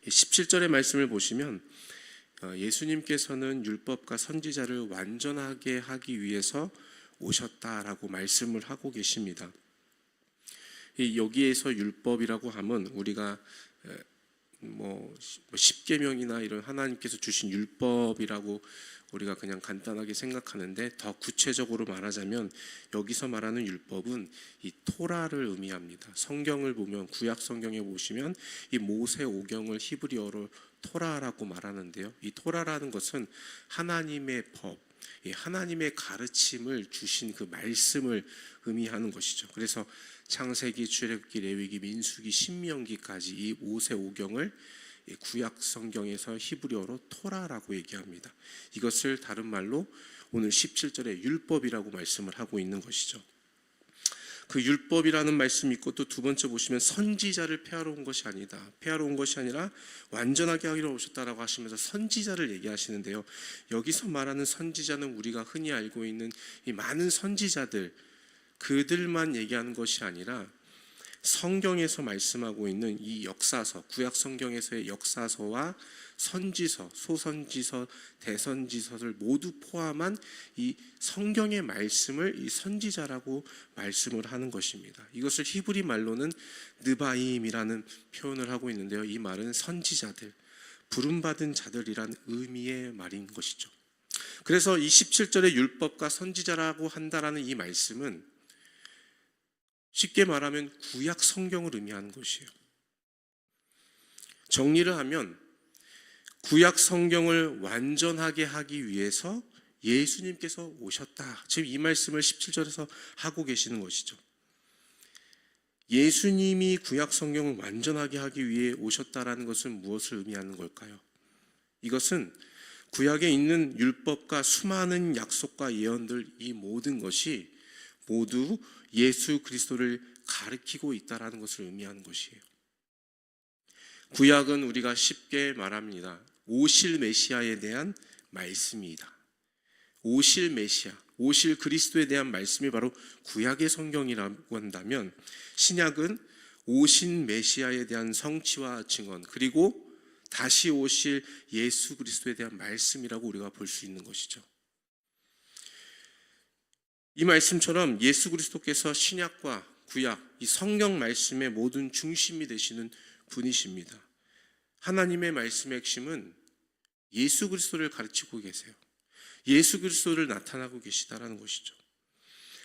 17절의 말씀을 보시면 예수님께서는 율법과 선지자를 완전하게 하기 위해서 오셨다라고 말씀을 하고 계십니다. 여기에서 율법이라고 하면 우리가 십계명이나 이런 하나님께서 주신 율법이라고 우리가 그냥 간단하게 생각하는데, 더 구체적으로 말하자면 여기서 말하는 율법은 이 토라를 의미합니다. 성경을 보면, 구약 성경에 보시면 이 모세 오경을 히브리어로 토라라고 말하는데요, 이 토라라는 것은 하나님의 법, 하나님의 가르침을 주신 그 말씀을 의미하는 것이죠. 그래서 창세기, 출애굽기, 레위기, 민수기, 신명기까지 이 모세 오경을 구약 성경에서 히브리어로 토라라고 얘기합니다. 이것을 다른 말로 오늘 17절에 율법이라고 말씀을 하고 있는 것이죠. 그 율법이라는 말씀이 있고, 또 두 번째 보시면 선지자를 폐하러 온 것이 아니다, 폐하러 온 것이 아니라 완전하게 하기로 오셨다라고 하시면서 선지자를 얘기하시는데요, 여기서 말하는 선지자는 우리가 흔히 알고 있는 이 많은 선지자들, 그들만 얘기하는 것이 아니라 성경에서 말씀하고 있는 이 역사서, 구약 성경에서의 역사서와 선지서, 소선지서, 대선지서를 모두 포함한 이 성경의 말씀을 이 선지자라고 말씀을 하는 것입니다. 이것을 히브리 말로는 느바임이라는 표현을 하고 있는데요, 이 말은 선지자들, 부름받은 자들이란 의미의 말인 것이죠. 그래서 이 17절의 율법과 선지자라고 한다라는 이 말씀은 쉽게 말하면 구약 성경을 의미하는 것이에요. 정리를 하면 구약 성경을 완전하게 하기 위해서 예수님께서 오셨다, 지금 이 말씀을 17절에서 하고 계시는 것이죠. 예수님이 구약 성경을 완전하게 하기 위해 오셨다라는 것은 무엇을 의미하는 걸까요? 이것은 구약에 있는 율법과 수많은 약속과 예언들, 이 모든 것이 모두 예수 그리스도를 가리키고 있다라는 것을 의미하는 것이에요. 구약은 우리가 쉽게 말합니다, 오실 메시아에 대한 말씀이다. 오실 메시아, 오실 그리스도에 대한 말씀이 바로 구약의 성경이라고 한다면, 신약은 오신 메시아에 대한 성취와 증언, 그리고 다시 오실 예수 그리스도에 대한 말씀이라고 우리가 볼 수 있는 것이죠. 이 말씀처럼 예수 그리스도께서 신약과 구약, 이 성경 말씀의 모든 중심이 되시는 분이십니다. 하나님의 말씀의 핵심은 예수 그리스도를 가르치고 계세요. 예수 그리스도를 나타나고 계시다라는 것이죠.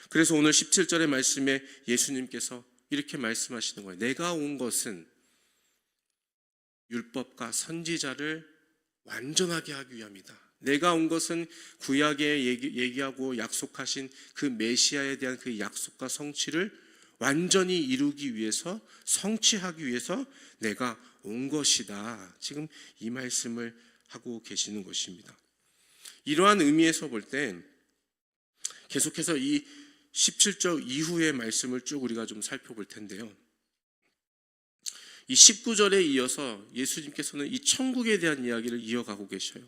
그래서 오늘 17절의 말씀에 예수님께서 이렇게 말씀하시는 거예요. 내가 온 것은 율법과 선지자를 완전하게 하기 위함이다. 내가 온 것은 구약에 얘기하고 약속하신 그 메시아에 대한 그 약속과 성취를 완전히 이루기 위해서, 성취하기 위해서 내가 온 것이다. 지금 이 말씀을 하고 계시는 것입니다. 이러한 의미에서 볼 때 계속해서 이 17절 이후의 말씀을 쭉 우리가 좀 살펴볼 텐데요, 이 19절에 이어서 예수님께서는 이 천국에 대한 이야기를 이어가고 계셔요.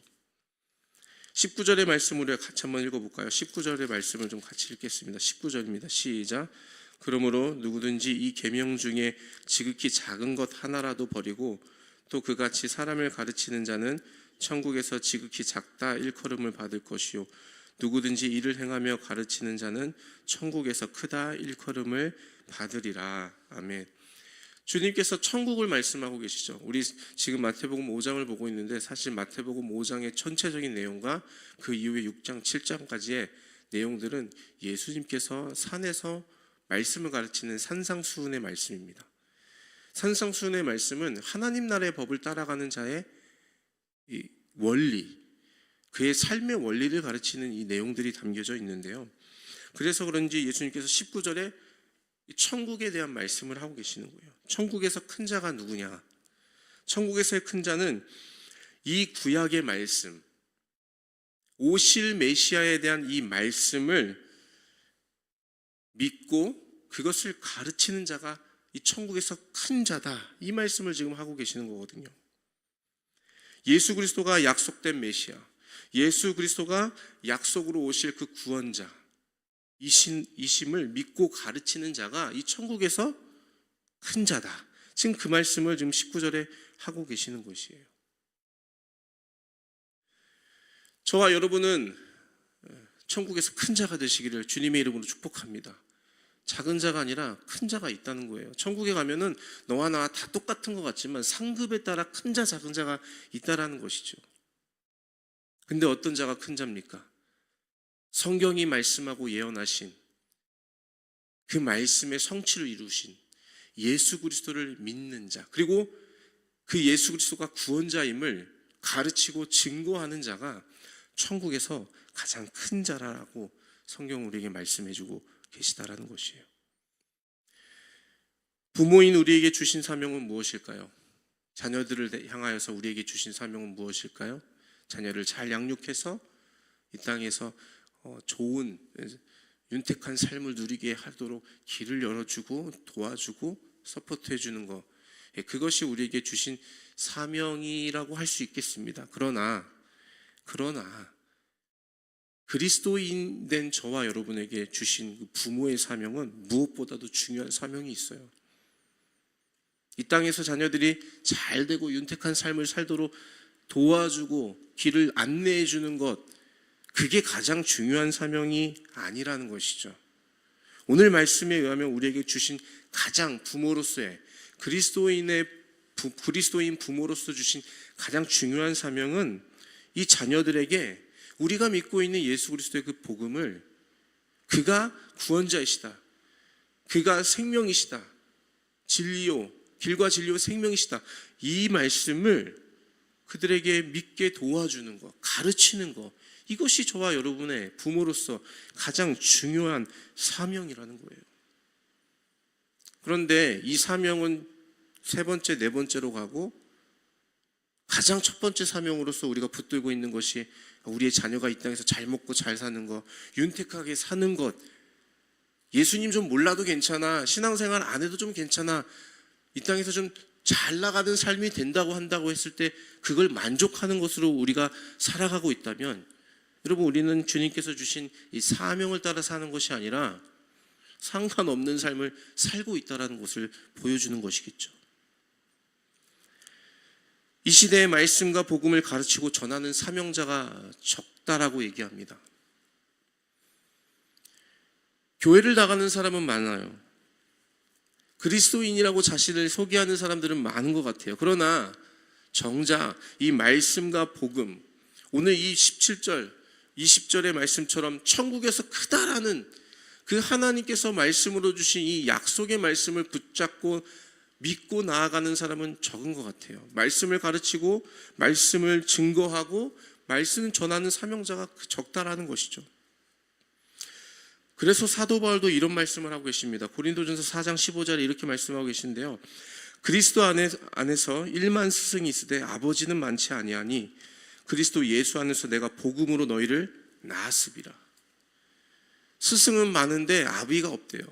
19절의 말씀을 우리가 같이 한번 읽어볼까요? 19절의 말씀을 좀 같이 읽겠습니다. 19절입니다. 시작. 그러므로 누구든지 이 계명 중에 지극히 작은 것 하나라도 버리고 또 그같이 사람을 가르치는 자는 천국에서 지극히 작다 일컬음을 받을 것이요, 누구든지 이를 행하며 가르치는 자는 천국에서 크다 일컬음을 받으리라. 아멘. 주님께서 천국을 말씀하고 계시죠. 우리 지금 마태복음 5장을 보고 있는데, 사실 마태복음 5장의 전체적인 내용과 그 이후에 6장, 7장까지의 내용들은 예수님께서 산에서 말씀을 가르치는 산상수훈의 말씀입니다. 산상수훈의 말씀은 하나님 나라의 법을 따라가는 자의 이 원리, 그의 삶의 원리를 가르치는 이 내용들이 담겨져 있는데요, 그래서 그런지 예수님께서 19절에 천국에 대한 말씀을 하고 계시는 거예요. 천국에서 큰 자가 누구냐? 천국에서의 큰 자는 이 구약의 말씀, 오실 메시아에 대한 이 말씀을 믿고 그것을 가르치는 자가 이 천국에서 큰 자다, 이 말씀을 지금 하고 계시는 거거든요. 예수 그리스도가 약속된 메시아, 예수 그리스도가 약속으로 오실 그 구원자 이심을 믿고 가르치는 자가 이 천국에서 큰 자다, 지금 그 말씀을 지금 19절에 하고 계시는 것이에요. 저와 여러분은 천국에서 큰 자가 되시기를 주님의 이름으로 축복합니다. 작은 자가 아니라 큰 자가 있다는 거예요. 천국에 가면은 너와 나와 다 똑같은 것 같지만 상급에 따라 큰 자, 작은 자가 있다라는 것이죠. 근데 어떤 자가 큰 자입니까? 성경이 말씀하고 예언하신 그 말씀의 성취를 이루신 예수 그리스도를 믿는 자, 그리고 그 예수 그리스도가 구원자임을 가르치고 증거하는 자가 천국에서 가장 큰 자라고 성경 우리에게 말씀해주고 계시다라는 것이에요. 부모인 우리에게 주신 사명은 무엇일까요? 자녀들을 향하여서 우리에게 주신 사명은 무엇일까요? 자녀를 잘 양육해서 이 땅에서 좋은 윤택한 삶을 누리게 하도록 길을 열어주고 도와주고 서포트해주는 것, 그것이 우리에게 주신 사명이라고 할 수 있겠습니다. 그러나 그리스도인 된 저와 여러분에게 주신 그 부모의 사명은 무엇보다도 중요한 사명이 있어요. 이 땅에서 자녀들이 잘 되고 윤택한 삶을 살도록 도와주고 길을 안내해 주는 것, 그게 가장 중요한 사명이 아니라는 것이죠. 오늘 말씀에 의하면 우리에게 주신 가장 부모로서의 그리스도인 부모로서 주신 가장 중요한 사명은 이 자녀들에게 우리가 믿고 있는 예수 그리스도의 그 복음을, 그가 구원자이시다, 그가 생명이시다, 진리요 길과 진리요 생명이시다, 이 말씀을 그들에게 믿게 도와주는 것, 가르치는 것, 이것이 저와 여러분의 부모로서 가장 중요한 사명이라는 거예요. 그런데 이 사명은 세 번째, 네 번째로 가고 가장 첫 번째 사명으로서 우리가 붙들고 있는 것이 우리의 자녀가 이 땅에서 잘 먹고 잘 사는 것, 윤택하게 사는 것, 예수님 좀 몰라도 괜찮아, 신앙생활 안 해도 좀 괜찮아, 이 땅에서 좀 잘 나가는 삶이 된다고 한다고 했을 때 그걸 만족하는 것으로 우리가 살아가고 있다면, 여러분, 우리는 주님께서 주신 이 사명을 따라 사는 것이 아니라 상관없는 삶을 살고 있다는 것을 보여주는 것이겠죠. 이 시대의 말씀과 복음을 가르치고 전하는 사명자가 적다라고 얘기합니다. 교회를 나가는 사람은 많아요. 그리스도인이라고 자신을 소개하는 사람들은 많은 것 같아요. 그러나 정작 이 말씀과 복음, 오늘 이 17절, 20절의 말씀처럼 천국에서 크다라는 그 하나님께서 말씀으로 주신 이 약속의 말씀을 붙잡고 믿고 나아가는 사람은 적은 것 같아요. 말씀을 가르치고 말씀을 증거하고 말씀을 전하는 사명자가 적다라는 것이죠. 그래서 사도 바울도 이런 말씀을 하고 계십니다. 고린도전서 4장 15절에 이렇게 말씀하고 계신데요. 그리스도 안에서 1만 스승이 있으되 아버지는 많지 아니하니 그리스도 예수 안에서 내가 복음으로 너희를 낳았으리라. 스승은 많은데 아비가 없대요.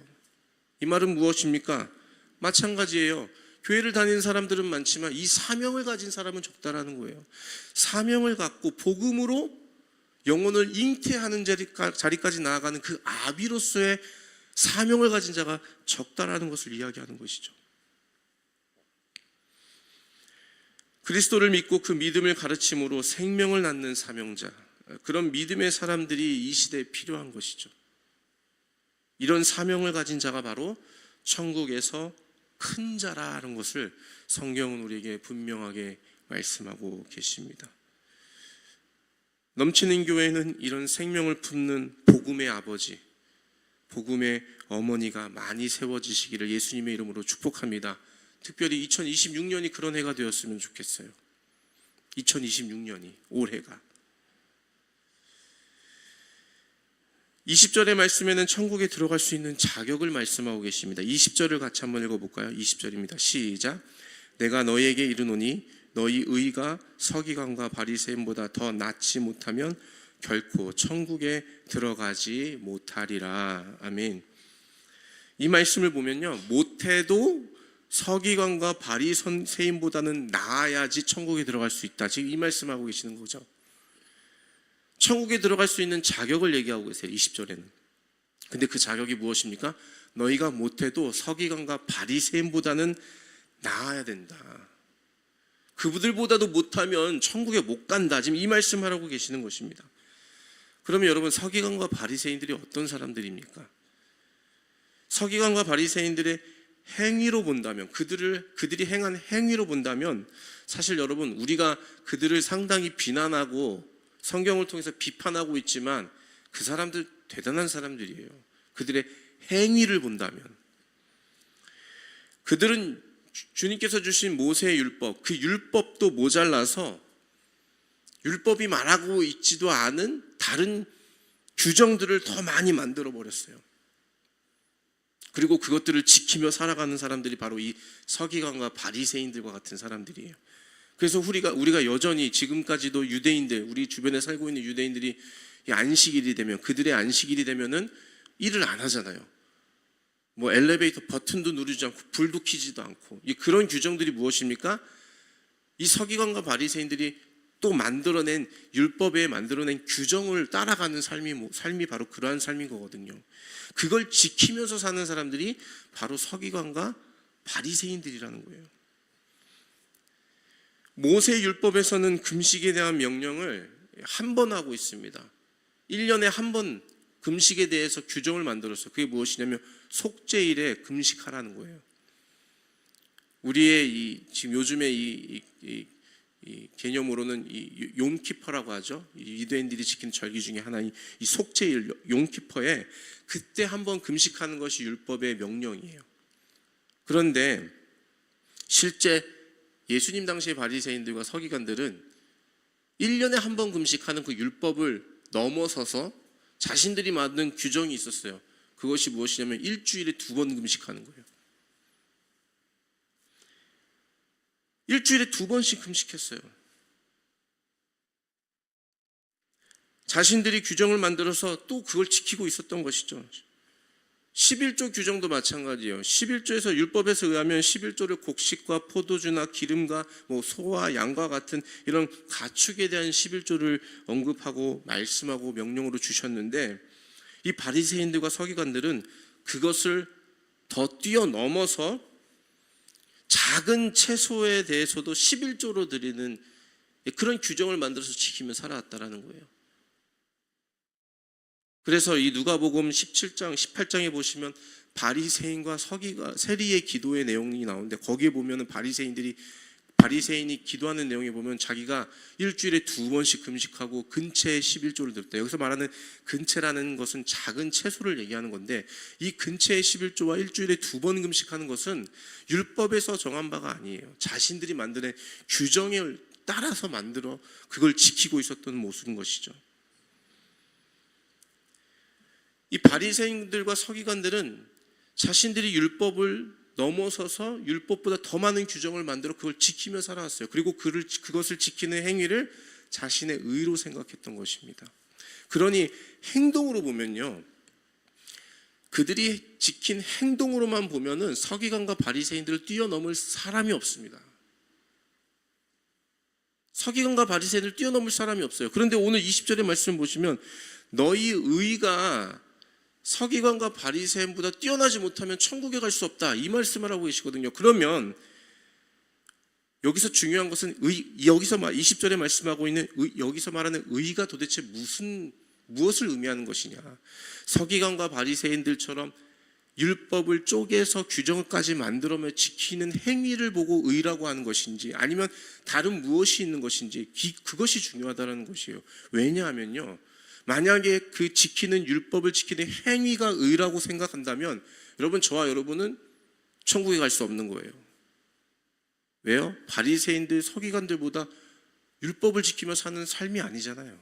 이 말은 무엇입니까? 마찬가지예요. 교회를 다니는 사람들은 많지만 이 사명을 가진 사람은 적다라는 거예요. 사명을 갖고 복음으로 영혼을 잉태하는 자리까지 나아가는 그 아비로서의 사명을 가진 자가 적다라는 것을 이야기하는 것이죠. 그리스도를 믿고 그 믿음을 가르침으로 생명을 낳는 사명자, 그런 믿음의 사람들이 이 시대에 필요한 것이죠. 이런 사명을 가진 자가 바로 천국에서 큰 자라는 것을 성경은 우리에게 분명하게 말씀하고 계십니다. 넘치는 교회는 이런 생명을 품는 복음의 아버지, 복음의 어머니가 많이 세워지시기를 예수님의 이름으로 축복합니다. 특별히 2026년이 그런 해가 되었으면 좋겠어요. 2026년이, 올해가. 20절의 말씀에는 천국에 들어갈 수 있는 자격을 말씀하고 계십니다. 20절을 같이 한번 읽어볼까요? 20절입니다. 시작. 내가 너희에게 이르노니 너희 의가 서기관과 바리새인보다 더 낫지 못하면 결코 천국에 들어가지 못하리라. 아멘. 이 말씀을 보면요, 못해도 서기관과 바리새인보다는 나아야지 천국에 들어갈 수 있다, 지금 이 말씀하고 계시는 거죠. 천국에 들어갈 수 있는 자격을 얘기하고 계세요. 20절에는. 근데 그 자격이 무엇입니까? 너희가 못해도 서기관과 바리새인보다는 나아야 된다. 그들보다도 못하면 천국에 못 간다. 지금 이 말씀하라고 계시는 것입니다. 그러면 여러분, 서기관과 바리새인들이 어떤 사람들입니까? 서기관과 바리새인들의 행위로 본다면, 그들이 행한 행위로 본다면, 사실 여러분, 우리가 그들을 상당히 비난하고 성경을 통해서 비판하고 있지만 그 사람들 대단한 사람들이에요. 그들의 행위를 본다면. 그들은 주님께서 주신 모세의 율법, 그 율법도 모자라서 율법이 말하고 있지도 않은 다른 규정들을 더 많이 만들어 버렸어요. 그리고 그것들을 지키며 살아가는 사람들이 바로 이 서기관과 바리새인들과 같은 사람들이에요. 그래서 우리가 여전히 지금까지도 유대인들, 우리 주변에 살고 있는 유대인들이 이 안식일이 되면, 그들의 안식일이 되면은 일을 안 하잖아요. 뭐 엘리베이터 버튼도 누르지 않고 불도 켜지도 않고, 그런 규정들이 무엇입니까? 이 서기관과 바리새인들이 또 만들어낸, 율법에 만들어낸 규정을 따라가는 삶이 바로 그러한 삶인 거거든요. 그걸 지키면서 사는 사람들이 바로 서기관과 바리새인들이라는 거예요. 모세 율법에서는 금식에 대한 명령을 한 번 하고 있습니다. 1년에 한 번 금식에 대해서 규정을 만들었어요. 그게 무엇이냐면 속죄일에 금식하라는 거예요. 우리의 지금 요즘에 이 개념으로는 이 욤키퍼라고 하죠. 이 유대인들이 지키는 절기 중에 하나인 이 속죄일 욤키퍼에 그때 한번 금식하는 것이 율법의 명령이에요. 그런데 실제 예수님 당시의 바리새인들과 서기관들은 1년에 한 번 금식하는 그 율법을 넘어서서 자신들이 만든 규정이 있었어요. 그것이 무엇이냐면 일주일에 2번 금식하는 거예요. 일주일에 2번씩 금식했어요. 자신들이 규정을 만들어서 또 그걸 지키고 있었던 것이죠. 11조 규정도 마찬가지예요. 11조에서 율법에서 의하면 11조를 곡식과 포도주나 기름과 소와 양과 같은 이런 가축에 대한 11조를 언급하고 말씀하고 명령으로 주셨는데, 이 바리새인들과 서기관들은 그것을 더 뛰어넘어서 작은 채소에 대해서도 11조로 드리는 그런 규정을 만들어서 지키며 살아왔다라는 거예요. 그래서 이 누가복음 17장, 18장에 보시면 바리새인과 세리의 기도의 내용이 나오는데, 거기에 보면은 바리새인이 기도하는 내용에 보면 자기가 일주일에 2번씩 금식하고 근채에 11조를 드렸다. 여기서 말하는 근채라는 것은 작은 채소를 얘기하는 건데, 이 근채의 11조와 일주일에 2번 금식하는 것은 율법에서 정한 바가 아니에요. 자신들이 만드는 규정을 따라서 만들어 그걸 지키고 있었던 모습인 것이죠. 이 바리새인들과 서기관들은 자신들이 율법을 넘어서서 율법보다 더 많은 규정을 만들어 그걸 지키며 살아왔어요. 그리고 그것을 지키는 행위를 자신의 의로 생각했던 것입니다. 그러니 행동으로 보면요, 그들이 지킨 행동으로만 보면은 서기관과 바리새인들을 뛰어넘을 사람이 없습니다. 서기관과 바리새인들을 뛰어넘을 사람이 없어요. 그런데 오늘 20절의 말씀 보시면 너희 의가 서기관과 바리새인보다 뛰어나지 못하면 천국에 갈 수 없다, 이 말씀을 하고 계시거든요. 그러면 여기서 중요한 것은 여기서 20절에 말씀하고 있는 여기서 말하는 의가 도대체 무엇을 의미하는 것이냐? 서기관과 바리새인들처럼 율법을 쪼개서 규정까지 만들어며 지키는 행위를 보고 의라고 하는 것인지, 아니면 다른 무엇이 있는 것인지, 그것이 중요하다는 것이에요. 왜냐하면요, 만약에 그 지키는 율법을 지키는 행위가 의라고 생각한다면 여러분, 저와 여러분은 천국에 갈 수 없는 거예요. 왜요? 바리새인들, 서기관들보다 율법을 지키며 사는 삶이 아니잖아요.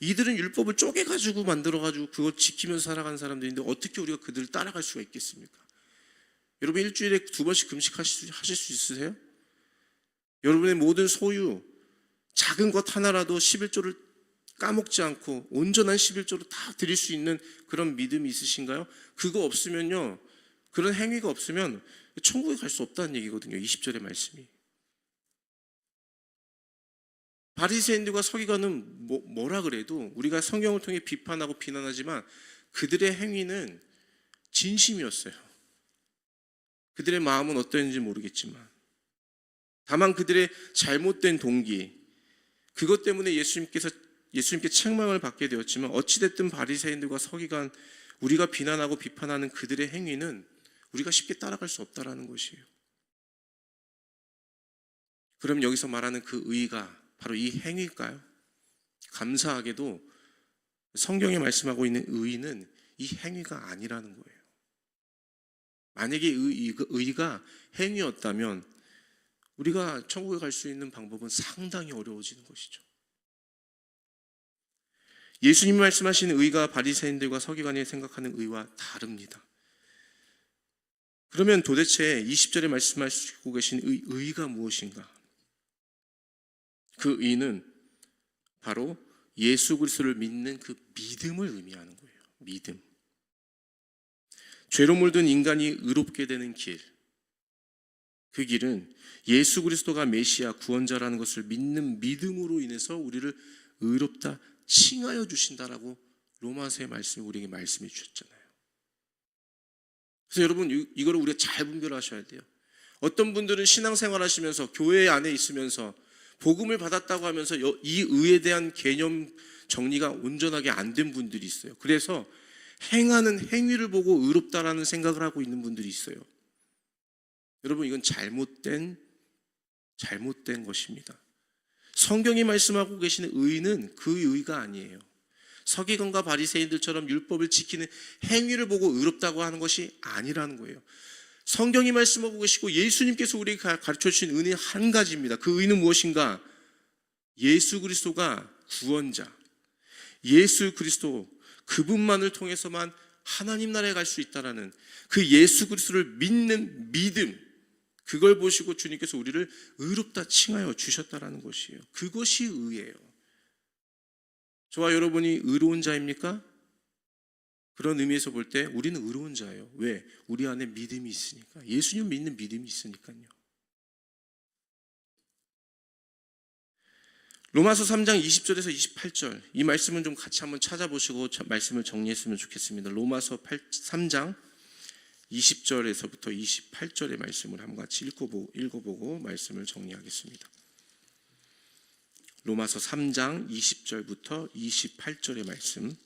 이들은 율법을 쪼개가지고 만들어가지고 그걸 지키면서 살아가는 사람들인데 어떻게 우리가 그들을 따라갈 수가 있겠습니까? 여러분, 일주일에 2번씩 금식하실 수 있으세요? 여러분의 모든 소유, 작은 것 하나라도 11조를 까먹지 않고 온전한 11조로 다 드릴 수 있는 그런 믿음이 있으신가요? 그거 없으면요, 그런 행위가 없으면 천국에 갈 수 없다는 얘기거든요. 20절의 말씀이. 바리새인들과 서기관은 뭐라 그래도 우리가 성경을 통해 비판하고 비난하지만 그들의 행위는 진심이었어요. 그들의 마음은 어땠는지 모르겠지만 다만 그들의 잘못된 동기, 그것 때문에 예수님께 책망을 받게 되었지만 어찌됐든 바리새인들과 서기관, 우리가 비난하고 비판하는 그들의 행위는 우리가 쉽게 따라갈 수 없다라는 것이에요. 그럼 여기서 말하는 그 의가 바로 이 행위일까요? 감사하게도 성경에 말씀하고 있는 의는 이 행위가 아니라는 거예요. 만약에 의가 행위였다면 우리가 천국에 갈 수 있는 방법은 상당히 어려워지는 것이죠. 예수님이 말씀하신 의가 바리새인들과 서기관이 생각하는 의와 다릅니다. 그러면 도대체 20절에 말씀하시고 계신 의가 무엇인가? 그 의는 바로 예수 그리스도를 믿는 그 믿음을 의미하는 거예요. 믿음. 죄로 물든 인간이 의롭게 되는 길, 그 길은 예수 그리스도가 메시아 구원자라는 것을 믿는 믿음으로 인해서 우리를 의롭다 칭하여 주신다라고 로마서의 말씀이 우리에게 말씀해 주셨잖아요. 그래서 여러분, 이거를 우리가 잘 분별하셔야 돼요. 어떤 분들은 신앙생활 하시면서 교회 안에 있으면서 복음을 받았다고 하면서 이 의에 대한 개념 정리가 온전하게 안 된 분들이 있어요. 그래서 행하는 행위를 보고 의롭다라는 생각을 하고 있는 분들이 있어요. 여러분, 이건 잘못된 것입니다. 성경이 말씀하고 계시는 의는 그 의가 아니에요. 서기관과 바리새인들처럼 율법을 지키는 행위를 보고 의롭다고 하는 것이 아니라는 거예요. 성경이 말씀하고 계시고 예수님께서 우리에게 가르쳐 주신 의는 한 가지입니다. 그 의는 무엇인가? 예수 그리스도가 구원자, 예수 그리스도 그분만을 통해서만 하나님 나라에 갈 수 있다라는 그 예수 그리스도를 믿는 믿음, 그걸 보시고 주님께서 우리를 의롭다 칭하여 주셨다라는 것이에요. 그것이 의예요. 저와 여러분이 의로운 자입니까? 그런 의미에서 볼 때 우리는 의로운 자예요. 왜? 우리 안에 믿음이 있으니까. 예수님 믿는 믿음이 있으니까요. 로마서 3장 20절에서 28절, 이 말씀은 좀 같이 한번 찾아보시고 말씀을 정리했으면 좋겠습니다. 로마서 3장 20절에서부터 28절의 말씀을 한번 같이 읽어보고 말씀을 정리하겠습니다. 로마서 3장 20절부터 28절의 말씀,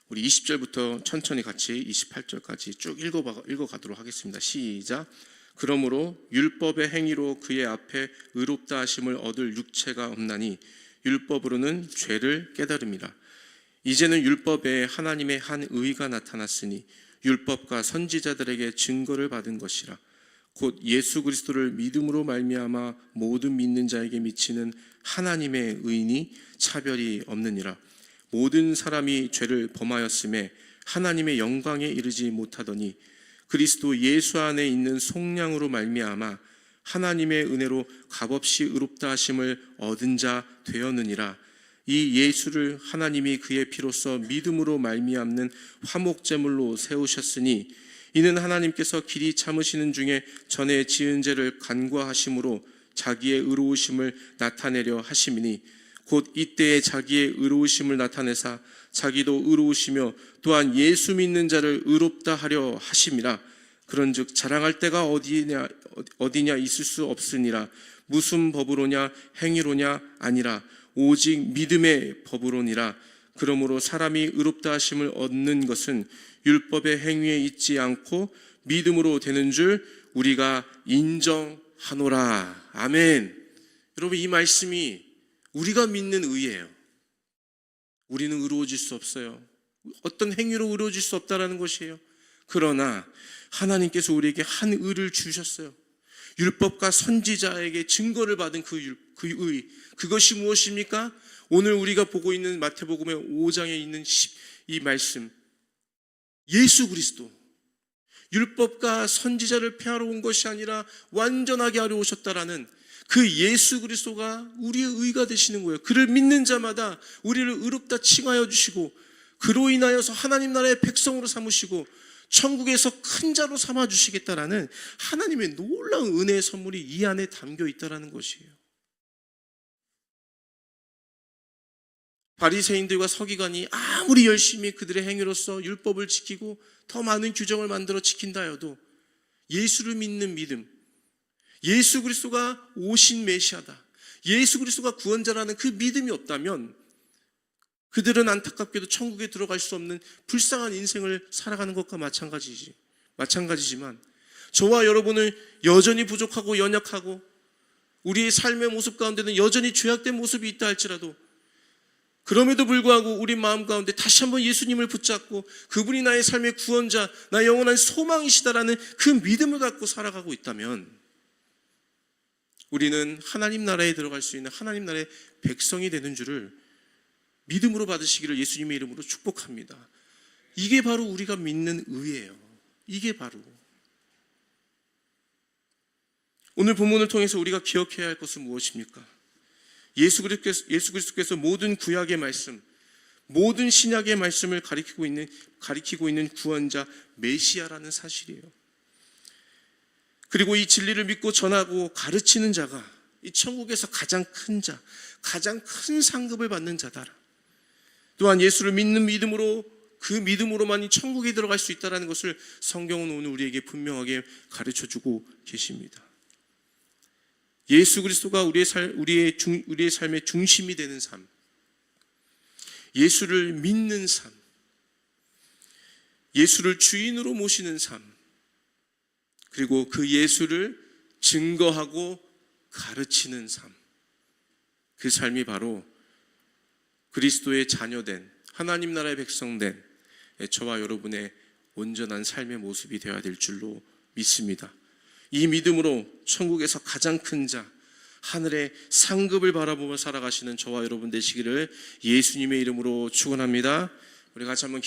우리 20절부터 천천히 같이 28절까지 쭉 읽어가도록 하겠습니다. 시작. 그러므로 율법의 행위로 그의 앞에 의롭다 하심을 얻을 육체가 없나니 율법으로는 죄를 깨달음이라. 이제는 율법에 하나님의 한 의가 나타났으니 율법과 선지자들에게 증거를 받은 것이라. 곧 예수 그리스도를 믿음으로 말미암아 모든 믿는 자에게 미치는 하나님의 의니 차별이 없느니라. 모든 사람이 죄를 범하였음에 하나님의 영광에 이르지 못하더니 그리스도 예수 안에 있는 속량으로 말미암아 하나님의 은혜로 값없이 의롭다 하심을 얻은 자 되었느니라. 이 예수를 하나님이 그의 피로써 믿음으로 말미암는 화목제물로 세우셨으니 이는 하나님께서 길이 참으시는 중에 전에 지은 죄를 간과하심으로 자기의 의로우심을 나타내려 하심이니 곧 이때에 자기의 의로우심을 나타내사 자기도 의로우시며 또한 예수 믿는 자를 의롭다 하려 하심이라. 그런즉 자랑할 때가 어디냐 있을 수 없으니라. 무슨 법으로냐 행위로냐 아니라 오직 믿음의 법으로니라. 그러므로 사람이 의롭다 하심을 얻는 것은 율법의 행위에 있지 않고 믿음으로 되는 줄 우리가 인정하노라. 아멘. 여러분, 이 말씀이 우리가 믿는 의예요. 우리는 의로워질 수 없어요. 어떤 행위로 의로워질 수 없다라는 것이에요. 그러나 하나님께서 우리에게 한 의를 주셨어요. 율법과 선지자에게 증거를 받은 그 의, 그것이 무엇입니까? 오늘 우리가 보고 있는 마태복음의 5장에 있는 이 말씀, 예수 그리스도, 율법과 선지자를 폐하러 온 것이 아니라 완전하게 하려 오셨다라는 그 예수 그리스도가 우리의 의가 되시는 거예요. 그를 믿는 자마다 우리를 의롭다 칭하여 주시고 그로 인하여서 하나님 나라의 백성으로 삼으시고 천국에서 큰 자로 삼아 주시겠다라는 하나님의 놀라운 은혜의 선물이 이 안에 담겨 있다라는 것이에요. 바리새인들과 서기관이 아무리 열심히 그들의 행위로서 율법을 지키고 더 많은 규정을 만들어 지킨다 해도 예수를 믿는 믿음, 예수 그리스도가 오신 메시아다, 예수 그리스도가 구원자라는 그 믿음이 없다면 그들은 안타깝게도 천국에 들어갈 수 없는 불쌍한 인생을 살아가는 것과 마찬가지지만 저와 여러분은 여전히 부족하고 연약하고 우리의 삶의 모습 가운데는 여전히 죄악된 모습이 있다 할지라도 그럼에도 불구하고 우리 마음 가운데 다시 한번 예수님을 붙잡고 그분이 나의 삶의 구원자, 나의 영원한 소망이시다라는 그 믿음을 갖고 살아가고 있다면 우리는 하나님 나라에 들어갈 수 있는 하나님 나라의 백성이 되는 줄을 믿음으로 받으시기를 예수님의 이름으로 축복합니다. 이게 바로 우리가 믿는 의예요. 이게 바로 오늘 본문을 통해서 우리가 기억해야 할 것은 무엇입니까? 예수 그리스도께서 모든 구약의 말씀, 모든 신약의 말씀을 가리키고 있는 구원자 메시아라는 사실이에요. 그리고 이 진리를 믿고 전하고 가르치는 자가 이 천국에서 가장 큰 자, 가장 큰 상급을 받는 자다. 또한 예수를 믿는 믿음으로 그 믿음으로만 이 천국에 들어갈 수 있다는 것을 성경은 오늘 우리에게 분명하게 가르쳐주고 계십니다. 예수 그리스도가 우리의 삶의 중심이 되는 삶, 예수를 믿는 삶, 예수를 주인으로 모시는 삶, 그리고 그 예수를 증거하고 가르치는 삶, 그 삶이 바로 그리스도의 자녀된 하나님 나라의 백성된 저와 여러분의 온전한 삶의 모습이 되어야 될 줄로 믿습니다. 이 믿음으로 천국에서 가장 큰 자, 하늘의 상급을 바라보며 살아가시는 저와 여러분 되시기를 예수님의 이름으로 축원합니다. 우리 같이 한번